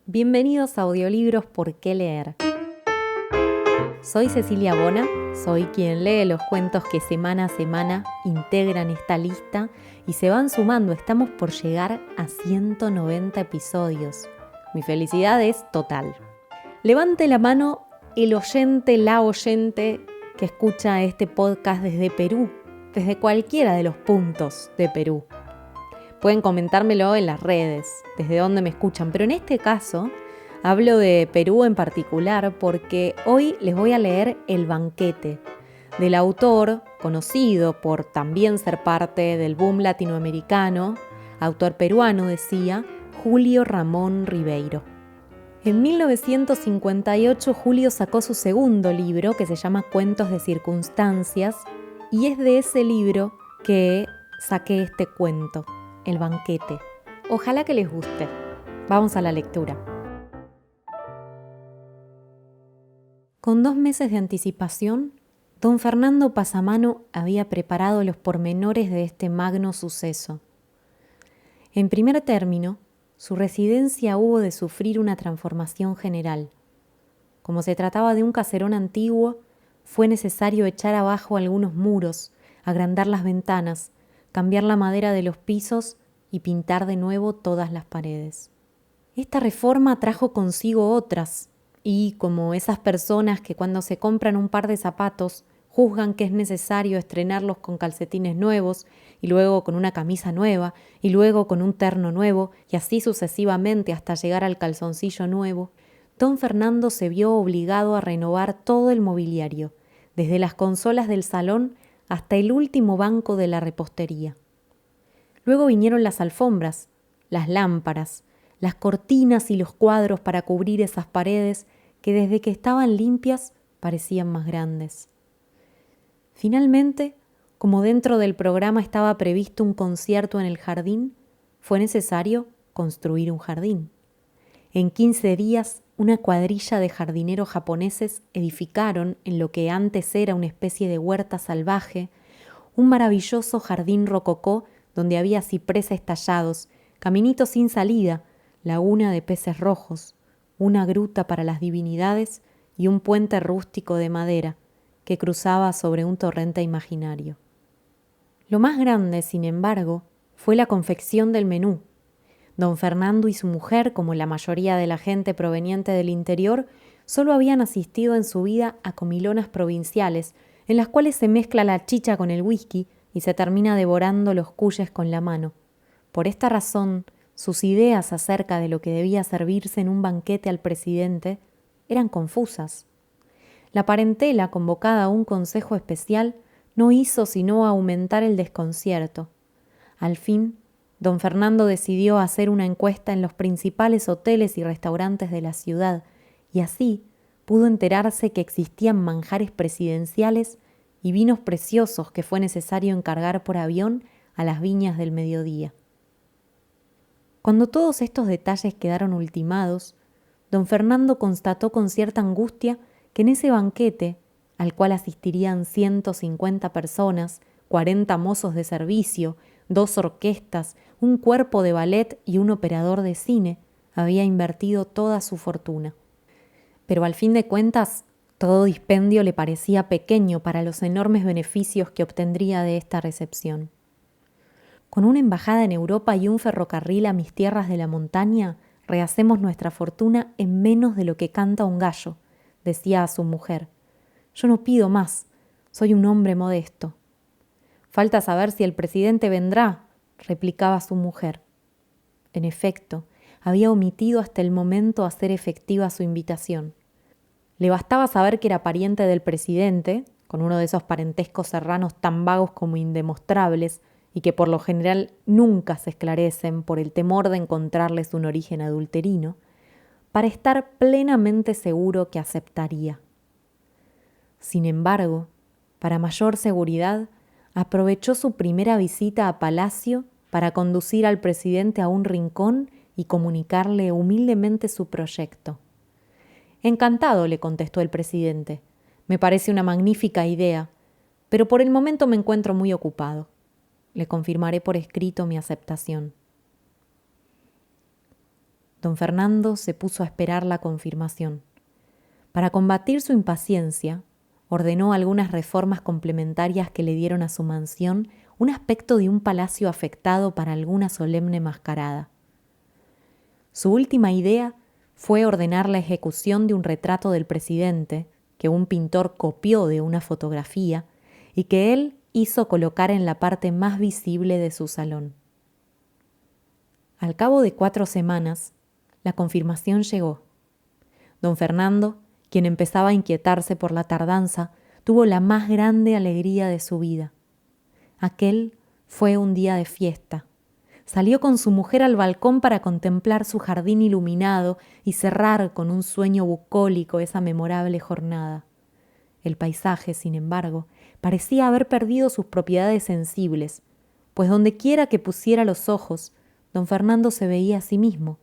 Bienvenidos a Audiolibros ¿Por qué leer? Soy Cecilia Bona, soy quien lee los cuentos que semana a semana integran esta lista y se van sumando. Estamos por llegar a 190 episodios. Mi felicidad es total. Levante la mano el oyente, la oyente que escucha este podcast desde Perú, desde cualquiera de los puntos de Perú. Pueden comentármelo en las redes, desde donde me escuchan, pero en este caso hablo de Perú en particular porque hoy les voy a leer El banquete, del autor conocido por también ser parte del boom latinoamericano, autor peruano decía, Julio Ramón Ribeiro. En 1958 Julio sacó su segundo libro que se llama Cuentos de Circunstancias y es de ese libro que saqué este cuento. El banquete. Ojalá que les guste. Vamos a la lectura. Con 2 meses de anticipación, don Fernando Pasamano había preparado los pormenores de este magno suceso. En primer término, su residencia hubo de sufrir una transformación general. Como se trataba de un caserón antiguo, fue necesario echar abajo algunos muros, agrandar las ventanas, cambiar la madera de los pisos y pintar de nuevo todas las paredes. Esta reforma trajo consigo otras, y como esas personas que cuando se compran un par de zapatos juzgan que es necesario estrenarlos con calcetines nuevos, y luego con una camisa nueva, y luego con un terno nuevo, y así sucesivamente hasta llegar al calzoncillo nuevo, don Fernando se vio obligado a renovar todo el mobiliario, desde las consolas del salón hasta el último banco de la repostería. Luego vinieron las alfombras, las lámparas, las cortinas y los cuadros para cubrir esas paredes que desde que estaban limpias parecían más grandes. Finalmente, como dentro del programa estaba previsto un concierto en el jardín, fue necesario construir un jardín. En 15 días, una cuadrilla de jardineros japoneses edificaron en lo que antes era una especie de huerta salvaje, un maravilloso jardín rococó donde había cipreses tallados, caminitos sin salida, laguna de peces rojos, una gruta para las divinidades y un puente rústico de madera que cruzaba sobre un torrente imaginario. Lo más grande, sin embargo, fue la confección del menú. Don Fernando y su mujer, como la mayoría de la gente proveniente del interior, solo habían asistido en su vida a comilonas provinciales, en las cuales se mezcla la chicha con el whisky y se termina devorando los cuyes con la mano. Por esta razón, sus ideas acerca de lo que debía servirse en un banquete al presidente eran confusas. La parentela, convocada a un consejo especial, no hizo sino aumentar el desconcierto. Al fin, don Fernando decidió hacer una encuesta en los principales hoteles y restaurantes de la ciudad, y así pudo enterarse que existían manjares presidenciales y vinos preciosos que fue necesario encargar por avión a las viñas del mediodía. Cuando todos estos detalles quedaron ultimados, don Fernando constató con cierta angustia que en ese banquete, al cual asistirían 150 personas, 40 mozos de servicio, 2 orquestas, un cuerpo de ballet y un operador de cine, había invertido toda su fortuna. Pero al fin de cuentas, todo dispendio le parecía pequeño para los enormes beneficios que obtendría de esta recepción. Con una embajada en Europa y un ferrocarril a mis tierras de la montaña, rehacemos nuestra fortuna en menos de lo que canta un gallo, decía a su mujer. Yo no pido más, soy un hombre modesto. Falta saber si el presidente vendrá, replicaba su mujer. En efecto, había omitido hasta el momento hacer efectiva su invitación. Le bastaba saber que era pariente del presidente, con uno de esos parentescos serranos tan vagos como indemostrables, y que por lo general nunca se esclarecen por el temor de encontrarles un origen adulterino, para estar plenamente seguro que aceptaría. Sin embargo, para mayor seguridad, aprovechó su primera visita a Palacio para conducir al presidente a un rincón y comunicarle humildemente su proyecto. Encantado, le contestó el presidente. Me parece una magnífica idea, pero por el momento me encuentro muy ocupado. Le confirmaré por escrito mi aceptación. Don Fernando se puso a esperar la confirmación. Para combatir su impaciencia, ordenó algunas reformas complementarias que le dieron a su mansión un aspecto de un palacio afectado para alguna solemne mascarada. Su última idea fue ordenar la ejecución de un retrato del presidente que un pintor copió de una fotografía y que él hizo colocar en la parte más visible de su salón. Al cabo de 4 semanas, la confirmación llegó. Don Fernando, quien empezaba a inquietarse por la tardanza, tuvo la más grande alegría de su vida. Aquel fue un día de fiesta. Salió con su mujer al balcón para contemplar su jardín iluminado y cerrar con un sueño bucólico esa memorable jornada. El paisaje, sin embargo, parecía haber perdido sus propiedades sensibles, pues dondequiera que pusiera los ojos, don Fernando se veía a sí mismo.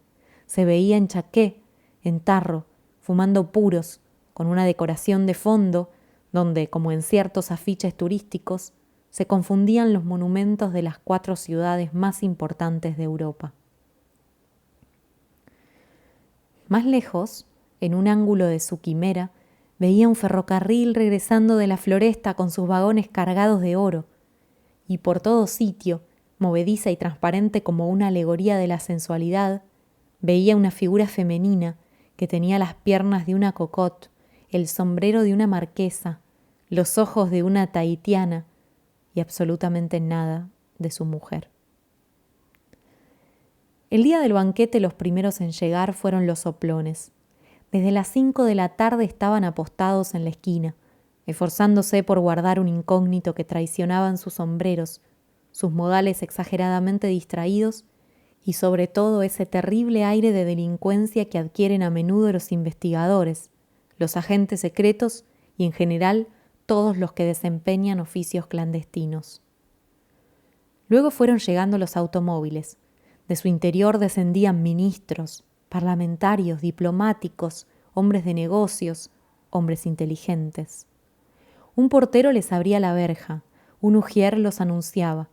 Se veía en chaqué, en tarro, fumando puros, con una decoración de fondo, donde, como en ciertos afiches turísticos, se confundían los monumentos de las 4 ciudades más importantes de Europa. Más lejos, en un ángulo de su quimera, veía un ferrocarril regresando de la floresta con sus vagones cargados de oro, y por todo sitio, movediza y transparente como una alegoría de la sensualidad, veía una figura femenina que tenía las piernas de una cocotte, el sombrero de una marquesa, los ojos de una tahitiana y absolutamente nada de su mujer. El día del banquete los primeros en llegar fueron los soplones. Desde las 5 de la tarde estaban apostados en la esquina, esforzándose por guardar un incógnito que traicionaban sus sombreros, sus modales exageradamente distraídos y sobre todo ese terrible aire de delincuencia que adquieren a menudo los investigadores, los agentes secretos y en general todos los que desempeñan oficios clandestinos. Luego fueron llegando los automóviles. De su interior descendían ministros, parlamentarios, diplomáticos, hombres de negocios, hombres inteligentes. Un portero les abría la verja, un ujier los anunciaba,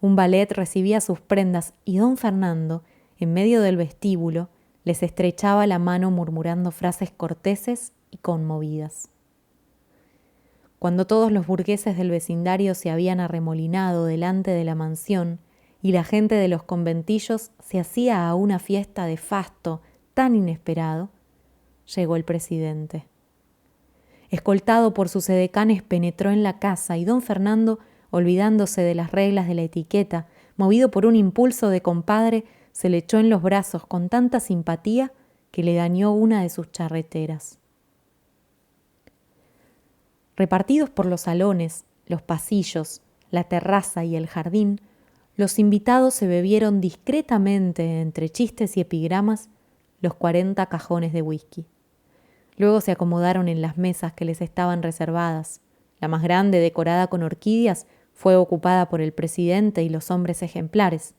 un valet recibía sus prendas y don Fernando, en medio del vestíbulo, les estrechaba la mano murmurando frases corteses y conmovidas. Cuando todos los burgueses del vecindario se habían arremolinado delante de la mansión y la gente de los conventillos se hacía a una fiesta de fasto tan inesperado, llegó el presidente. Escoltado por sus edecanes, penetró en la casa y don Fernando, olvidándose de las reglas de la etiqueta, movido por un impulso de compadre, se le echó en los brazos con tanta simpatía que le dañó una de sus charreteras. Repartidos por los salones, los pasillos, la terraza y el jardín, los invitados se bebieron discretamente, entre chistes y epigramas, los 40 cajones de whisky. Luego se acomodaron en las mesas que les estaban reservadas. La más grande, decorada con orquídeas, fue ocupada por el presidente y los hombres ejemplares,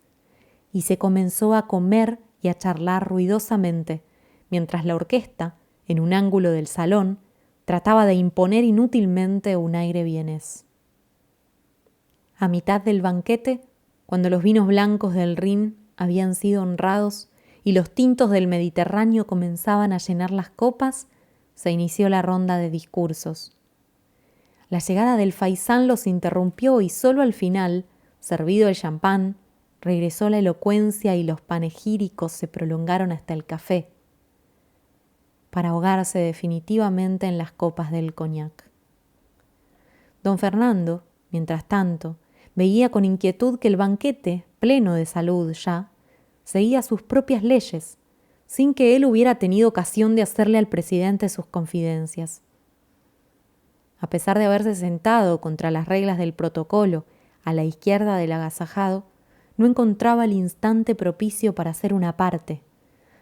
y se comenzó a comer y a charlar ruidosamente, mientras la orquesta, en un ángulo del salón, trataba de imponer inútilmente un aire vienés. A mitad del banquete, cuando los vinos blancos del Rin habían sido honrados y los tintos del Mediterráneo comenzaban a llenar las copas, se inició la ronda de discursos. La llegada del faisán los interrumpió y solo al final, servido el champán, regresó la elocuencia y los panegíricos se prolongaron hasta el café, para ahogarse definitivamente en las copas del coñac. Don Fernando, mientras tanto, veía con inquietud que el banquete, pleno de salud ya, seguía sus propias leyes, sin que él hubiera tenido ocasión de hacerle al presidente sus confidencias. A pesar de haberse sentado contra las reglas del protocolo a la izquierda del agasajado, no encontraba el instante propicio para hacer una parte.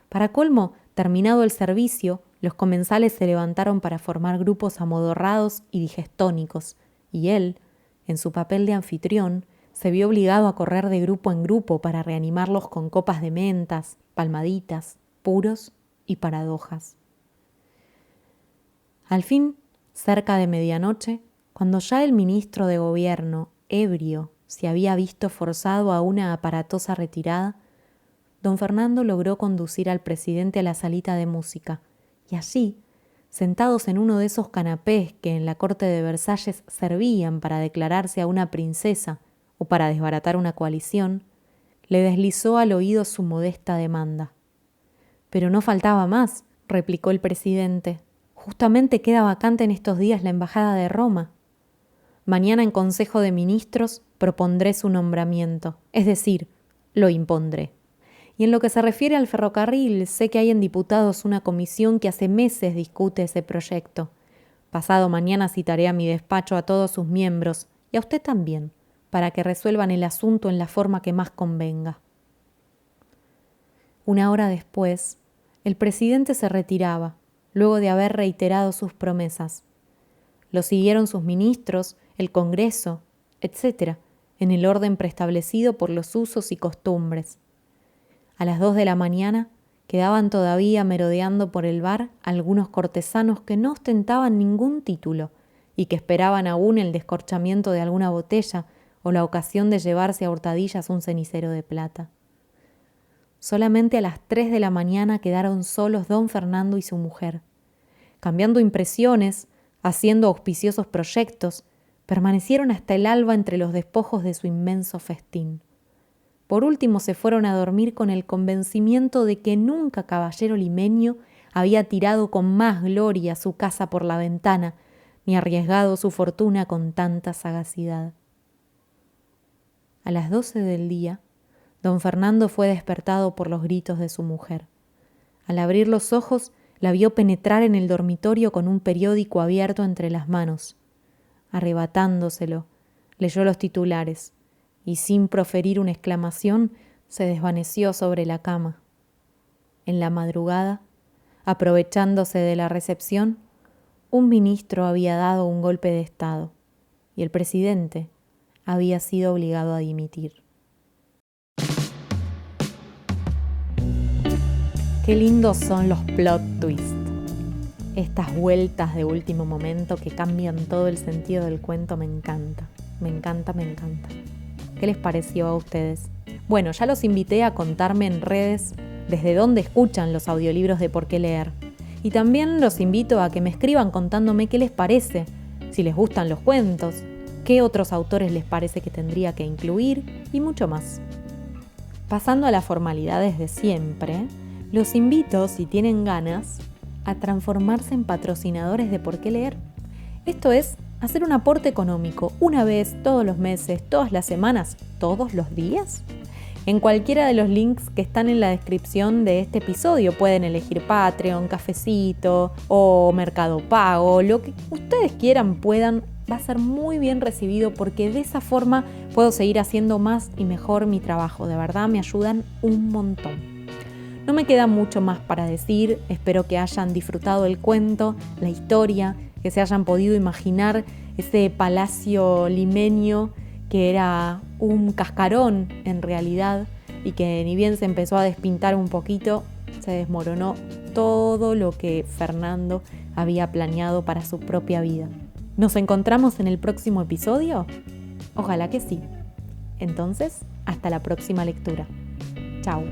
Para colmo, terminado el servicio, los comensales se levantaron para formar grupos amodorrados y digestónicos, y él, en su papel de anfitrión, se vio obligado a correr de grupo en grupo para reanimarlos con copas de mentas, palmaditas, puros y paradojas. Al fin, cerca de medianoche, cuando ya el ministro de gobierno, ebrio, se había visto forzado a una aparatosa retirada, don Fernando logró conducir al presidente a la salita de música, y allí, sentados en uno de esos canapés que en la corte de Versalles servían para declararse a una princesa o para desbaratar una coalición, le deslizó al oído su modesta demanda. «Pero no faltaba más», replicó el presidente. «Justamente queda vacante en estos días la embajada de Roma. Mañana en Consejo de Ministros propondré su nombramiento, es decir, lo impondré. Y en lo que se refiere al ferrocarril, sé que hay en diputados una comisión que hace meses discute ese proyecto. Pasado mañana citaré a mi despacho a todos sus miembros, y a usted también, para que resuelvan el asunto en la forma que más convenga». Una hora después, el presidente se retiraba, luego de haber reiterado sus promesas. Lo siguieron sus ministros, el Congreso, etc., en el orden preestablecido por los usos y costumbres. A las 2 de la mañana quedaban todavía merodeando por el bar algunos cortesanos que no ostentaban ningún título y que esperaban aún el descorchamiento de alguna botella o la ocasión de llevarse a hurtadillas un cenicero de plata. Solamente a las 3 de la mañana quedaron solos don Fernando y su mujer. Cambiando impresiones, haciendo auspiciosos proyectos, permanecieron hasta el alba entre los despojos de su inmenso festín. Por último se fueron a dormir con el convencimiento de que nunca caballero limeño había tirado con más gloria su casa por la ventana, ni arriesgado su fortuna con tanta sagacidad. A las 12 del día, don Fernando fue despertado por los gritos de su mujer. Al abrir los ojos, la vio penetrar en el dormitorio con un periódico abierto entre las manos. Arrebatándoselo, leyó los titulares y, sin proferir una exclamación, se desvaneció sobre la cama. En la madrugada, aprovechándose de la recepción, un ministro había dado un golpe de Estado y el presidente había sido obligado a dimitir. Qué lindos son los plot twists. Estas vueltas de último momento que cambian todo el sentido del cuento me encanta. Me encanta. ¿Qué les pareció a ustedes? Bueno, ya los invité a contarme en redes desde dónde escuchan los audiolibros de Por qué leer. Y también los invito a que me escriban contándome qué les parece, si les gustan los cuentos, qué otros autores les parece que tendría que incluir y mucho más. Pasando a las formalidades de siempre, los invito, si tienen ganas, a transformarse en patrocinadores de Por qué leer. Esto es, hacer un aporte económico una vez, todos los meses, todas las semanas, todos los días. En cualquiera de los links que están en la descripción de este episodio pueden elegir Patreon, Cafecito o Mercado Pago, lo que ustedes quieran, puedan. Va a ser muy bien recibido porque de esa forma puedo seguir haciendo más y mejor mi trabajo. De verdad me ayudan un montón. No me queda mucho más para decir, espero que hayan disfrutado el cuento, la historia, que se hayan podido imaginar ese palacio limeño que era un cascarón en realidad y que ni bien se empezó a despintar un poquito, se desmoronó todo lo que Fernando había planeado para su propia vida. ¿Nos encontramos en el próximo episodio? Ojalá que sí. Entonces, hasta la próxima lectura. Chao.